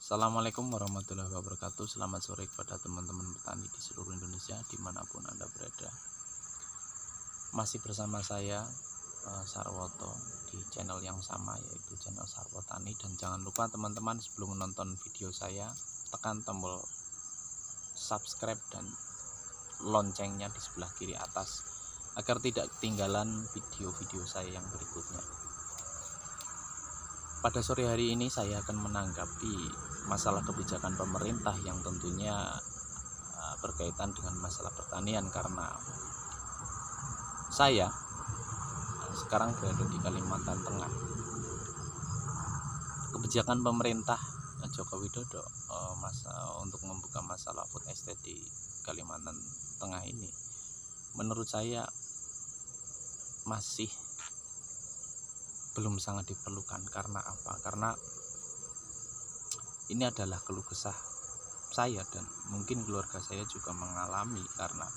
Assalamualaikum warahmatullahi wabarakatuh. Selamat sore kepada teman-teman petani di seluruh Indonesia dimanapun Anda berada. Masih bersama saya Sarwoto di channel yang sama, yaitu channel Sarwotani. Dan jangan lupa teman-teman, sebelum menonton video saya, tekan tombol subscribe dan loncengnya di sebelah kiri atas agar tidak ketinggalan video-video saya yang berikutnya. Pada sore hari ini saya akan menanggapi masalah kebijakan pemerintah yang tentunya berkaitan dengan masalah pertanian, karena saya sekarang berada di Kalimantan Tengah. Kebijakan pemerintah Joko Widodo untuk membuka masalah food estate di Kalimantan Tengah ini menurut saya masih belum sangat diperlukan. Karena apa? Karena ini adalah keluh kesah saya dan mungkin keluarga saya juga mengalami, karena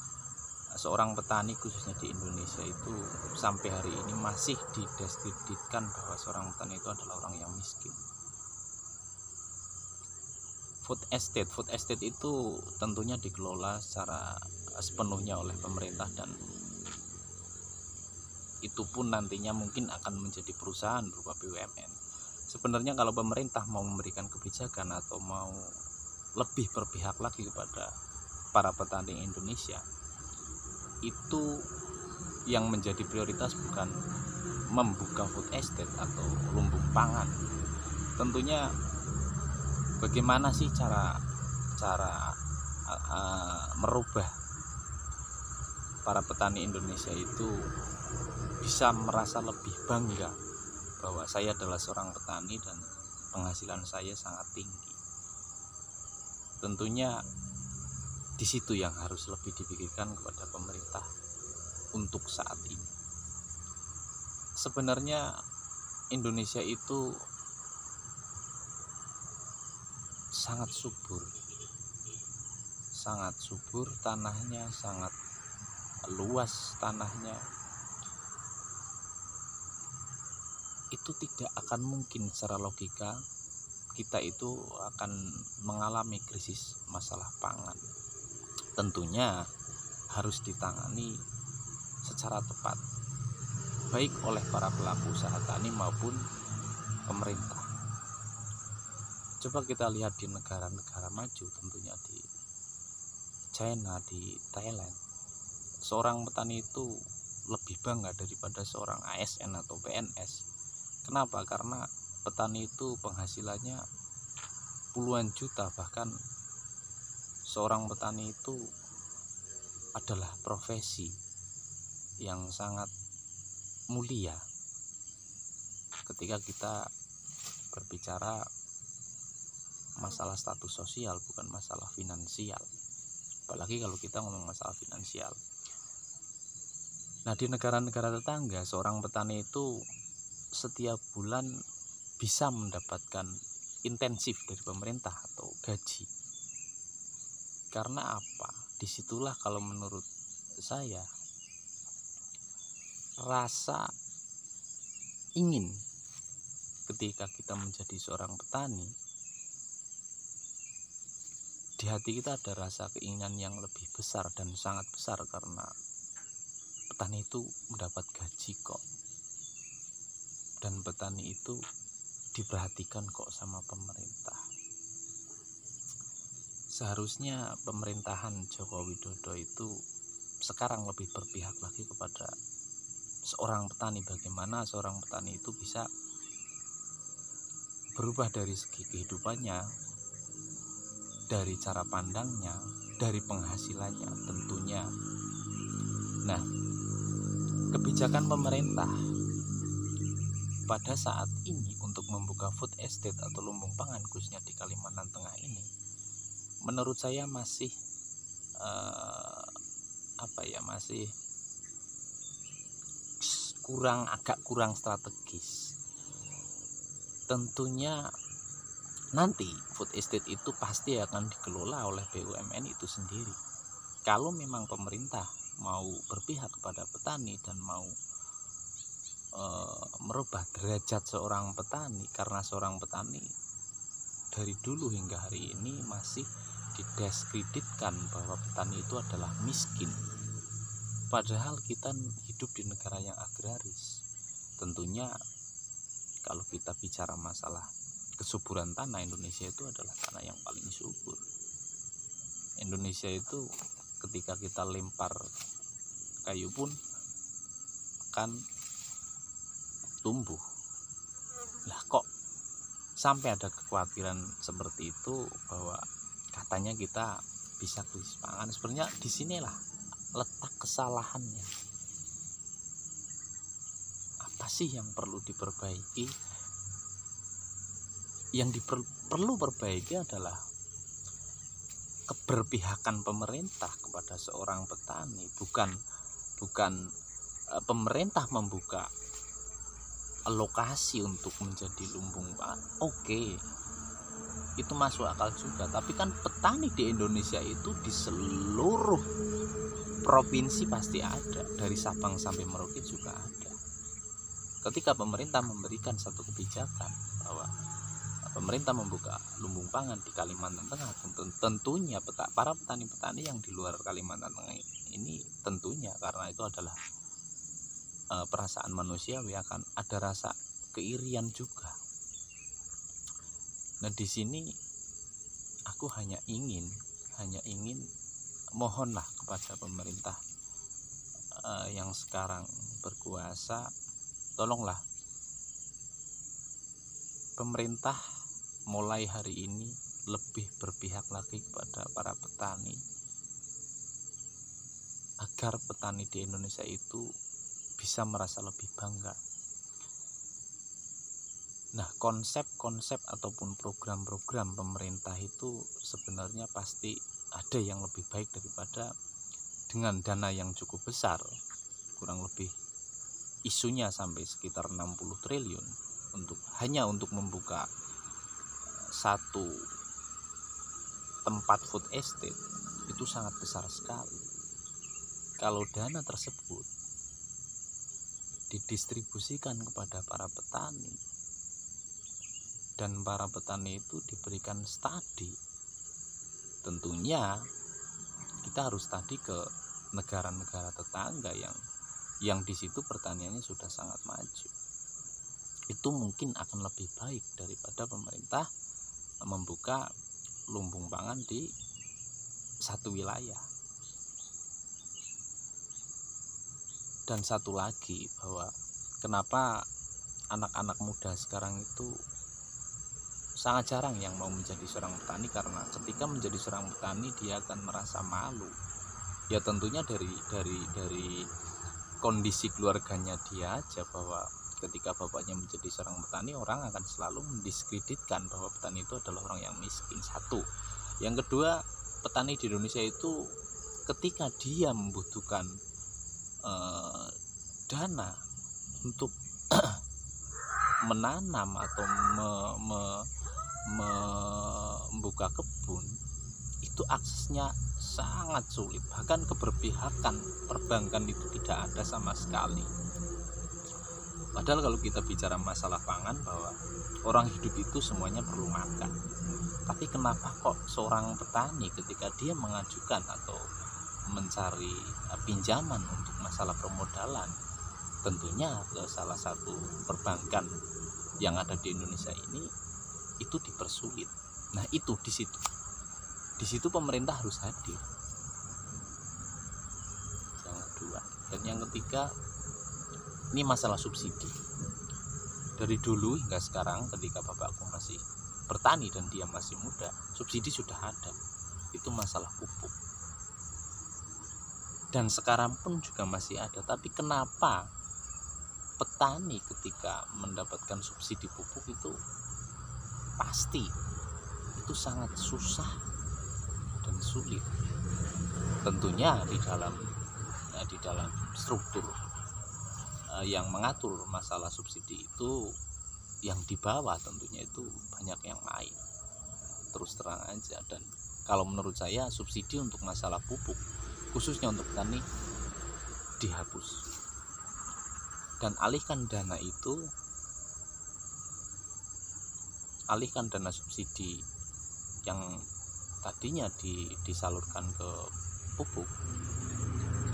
seorang petani khususnya di Indonesia itu sampai hari ini masih didiskreditkan bahwa seorang petani itu adalah orang yang miskin. Food estate itu tentunya dikelola secara sepenuhnya oleh pemerintah, dan itu pun nantinya mungkin akan menjadi perusahaan berupa BUMN. Sebenarnya kalau pemerintah mau memberikan kebijakan atau mau lebih berpihak lagi kepada para petani Indonesia, itu yang menjadi prioritas bukan membuka food estate atau lumbung pangan. Tentunya bagaimana sih cara merubah para petani Indonesia itu bisa merasa lebih bangga bahwa saya adalah seorang petani dan penghasilan saya sangat tinggi. Tentunya di situ yang harus lebih dipikirkan kepada pemerintah untuk saat ini. Sebenarnya Indonesia itu sangat subur tanahnya, sangat luas tanahnya. Itu tidak akan mungkin secara logika kita itu akan mengalami krisis masalah pangan. Tentunya harus ditangani secara tepat, baik oleh para pelaku usaha tani maupun pemerintah. Coba kita lihat di negara-negara maju, tentunya di China, di Thailand, seorang petani itu lebih bangga daripada seorang ASN atau PNS. Kenapa? Karena petani itu penghasilannya puluhan juta, bahkan seorang petani itu adalah profesi yang sangat mulia ketika kita berbicara masalah status sosial, bukan masalah finansial. Apalagi kalau kita ngomong masalah finansial. Nah, di negara-negara tetangga, seorang petani itu setiap bulan bisa mendapatkan intensif dari pemerintah atau gaji. Karena apa? Disitulah kalau menurut saya rasa ingin ketika kita menjadi seorang petani, di hati kita ada rasa keinginan yang lebih besar dan sangat besar, karena petani itu mendapat gaji kok, dan petani itu diperhatikan kok sama pemerintah. Seharusnya pemerintahan Joko Widodo itu sekarang lebih berpihak lagi kepada seorang petani. Bagaimana seorang petani itu bisa berubah dari segi kehidupannya, dari cara pandangnya, dari penghasilannya tentunya. Nah, kebijakan pemerintah pada saat ini untuk membuka food estate atau lumbung pangan khususnya di Kalimantan Tengah ini, menurut saya masih masih agak kurang strategis. Tentunya nanti food estate itu pasti akan dikelola oleh BUMN itu sendiri. Kalau memang pemerintah mau berpihak kepada petani dan mau merubah derajat seorang petani, karena seorang petani dari dulu hingga hari ini masih didiskreditkan bahwa petani itu adalah miskin. Padahal kita hidup di negara yang agraris. Tentunya kalau kita bicara masalah kesuburan tanah, Indonesia itu adalah tanah yang paling subur. Indonesia itu ketika kita lempar kayu pun akan tumbuh. Lah kok sampai ada kekhawatiran seperti itu bahwa katanya kita bisa krisis pangan? Sebenarnya disinilah letak kesalahannya. Apa sih yang perlu diperbaiki? Yang perlu perbaiki adalah keberpihakan pemerintah kepada seorang petani, bukan pemerintah membuka lokasi untuk menjadi lumbung pangan. Oke, itu masuk akal juga, tapi kan petani di Indonesia itu di seluruh provinsi pasti ada, dari Sabang sampai Merauke juga ada. Ketika pemerintah memberikan satu kebijakan bahwa pemerintah membuka lumbung pangan di Kalimantan Tengah, tentunya para petani-petani yang di luar Kalimantan Tengah ini tentunya, karena itu adalah perasaan manusiawi, akan ada rasa keirian juga. Nah, di sini aku hanya ingin mohonlah kepada pemerintah yang sekarang berkuasa, tolonglah pemerintah mulai hari ini lebih berpihak lagi kepada para petani, agar petani di Indonesia itu bisa merasa lebih bangga. Nah, konsep-konsep ataupun program-program pemerintah itu sebenarnya pasti ada yang lebih baik daripada dengan dana yang cukup besar, kurang lebih isunya sampai sekitar 60 triliun hanya untuk membuka satu tempat food estate, itu sangat besar sekali. Kalau dana tersebut didistribusikan kepada para petani dan para petani itu diberikan studi, tentunya kita harus tadi ke negara-negara tetangga yang di situ pertaniannya sudah sangat maju. Itu mungkin akan lebih baik daripada pemerintah membuka lumbung pangan di satu wilayah. Dan satu lagi, bahwa kenapa anak-anak muda sekarang itu sangat jarang yang mau menjadi seorang petani, karena ketika menjadi seorang petani dia akan merasa malu. Ya tentunya dari kondisi keluarganya dia aja, bahwa ketika bapaknya menjadi seorang petani, orang akan selalu mendiskreditkan bahwa petani itu adalah orang yang miskin. Satu. Yang kedua, petani di Indonesia itu ketika dia membutuhkan dana untuk menanam atau membuka kebun, itu aksesnya sangat sulit. Bahkan keberpihakan perbankan itu tidak ada sama sekali. Padahal kalau kita bicara masalah pangan, bahwa orang hidup itu semuanya perlu makan. Tapi kenapa kok seorang petani ketika dia mengajukan atau mencari pinjaman untuk masalah permodalan, tentunya ke salah satu perbankan yang ada di Indonesia ini, itu dipersulit. Nah, itu di situ pemerintah harus hadir. Yang kedua, dan yang ketiga, ini masalah subsidi. Dari dulu hingga sekarang, ketika bapakku masih bertani dan dia masih muda, subsidi sudah ada. Itu masalah pupuk. Dan sekarang pun juga masih ada. Tapi kenapa petani ketika mendapatkan subsidi pupuk itu pasti itu sangat susah dan sulit? Tentunya di dalam struktur yang mengatur masalah subsidi itu, yang di bawah tentunya itu banyak yang main, terus terang aja. Dan kalau menurut saya, subsidi untuk masalah pupuk khususnya untuk petani dihapus, dan alihkan dana itu alihkan dana subsidi yang tadinya disalurkan ke pupuk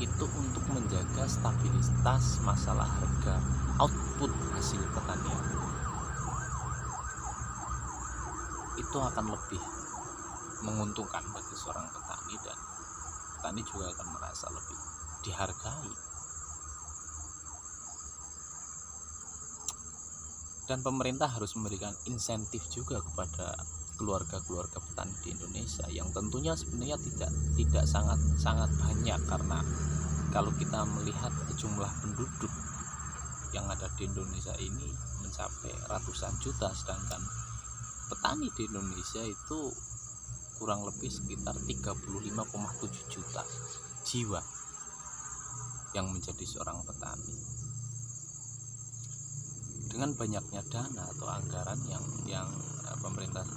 itu untuk menjaga stabilitas masalah harga output hasil pertanian. Itu akan lebih menguntungkan bagi seorang petani, dan petani juga akan merasa lebih dihargai. Dan pemerintah harus memberikan insentif juga kepada keluarga-keluarga petani di Indonesia yang tentunya sebenarnya tidak sangat banyak, karena kalau kita melihat jumlah penduduk yang ada di Indonesia ini mencapai ratusan juta, sedangkan petani di Indonesia itu kurang lebih sekitar 35,7 juta jiwa yang menjadi seorang petani. Dengan banyaknya dana atau anggaran yang pemerintah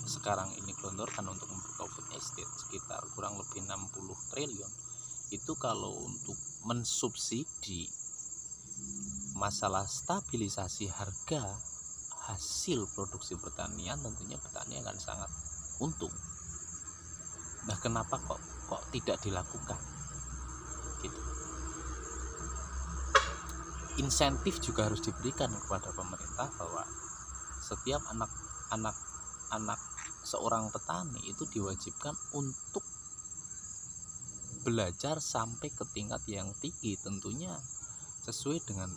sekarang ini gelontorkan untuk membuka food estate sekitar kurang lebih 60 triliun, itu kalau untuk mensubsidi masalah stabilisasi harga hasil produksi pertanian, tentunya petani akan sangat untung. Nah, kenapa kok tidak dilakukan gitu? Insentif juga harus diberikan kepada pemerintah bahwa setiap anak seorang petani itu diwajibkan untuk belajar sampai ke tingkat yang tinggi, tentunya sesuai dengan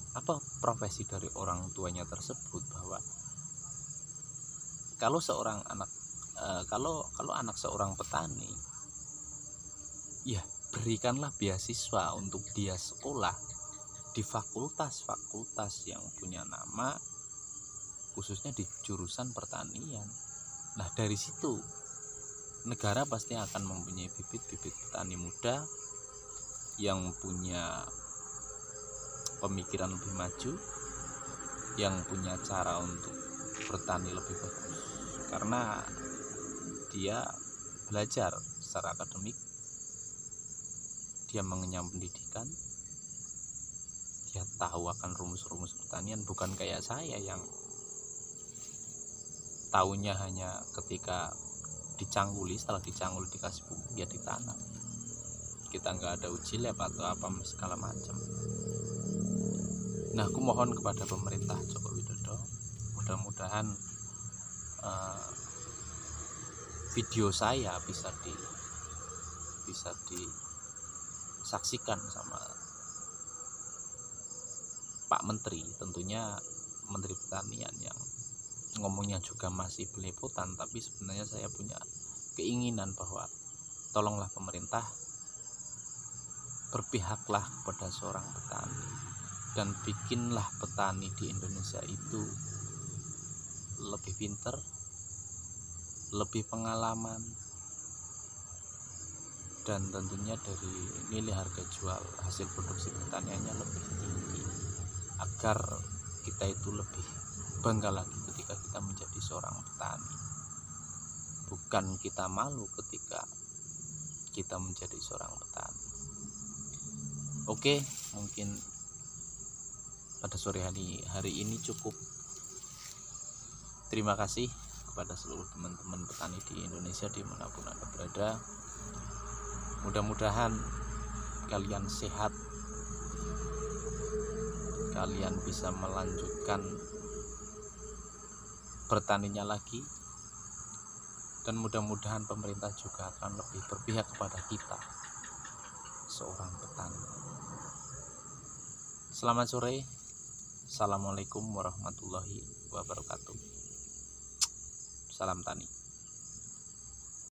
profesi dari orang tuanya tersebut, bahwa kalau seorang anak kalau anak seorang petani, ya berikanlah beasiswa untuk dia sekolah di fakultas-fakultas yang punya nama, khususnya di jurusan pertanian. Nah, dari situ negara pasti akan mempunyai bibit-bibit petani muda yang punya pemikiran lebih maju, yang punya cara untuk bertani lebih bagus, karena dia belajar secara akademik, dia mengenyam pendidikan, dia tahu akan rumus-rumus pertanian, bukan kayak saya yang tahunya hanya ketika dicangguli, setelah dicangguli dikasih pupuk ya ditanam, kita nggak ada uji lab atau apa segala macam. Nah, aku mohon kepada pemerintah Joko Widodo, mudah-mudahan video saya bisa disaksikan sama Pak Menteri, tentunya Menteri Pertanian yang ngomongnya juga masih belepotan, tapi sebenarnya saya punya keinginan bahwa tolonglah pemerintah, berpihaklah kepada seorang petani, dan bikinlah petani di Indonesia itu lebih pinter, lebih pengalaman, dan tentunya dari nilai harga jual hasil produksi pertaniannya lebih tinggi, agar kita itu lebih bangga lagi ketika kita menjadi seorang petani, bukan kita malu ketika kita menjadi seorang petani. Oke, mungkin pada sore hari ini cukup. Terima kasih kepada seluruh teman-teman petani di Indonesia dimanapun Anda berada. Mudah-mudahan kalian sehat, kalian bisa melanjutkan bertaninya lagi, dan mudah-mudahan pemerintah juga akan lebih berpihak kepada kita seorang petani. Selamat sore. Assalamualaikum warahmatullahi wabarakatuh. Salam tani.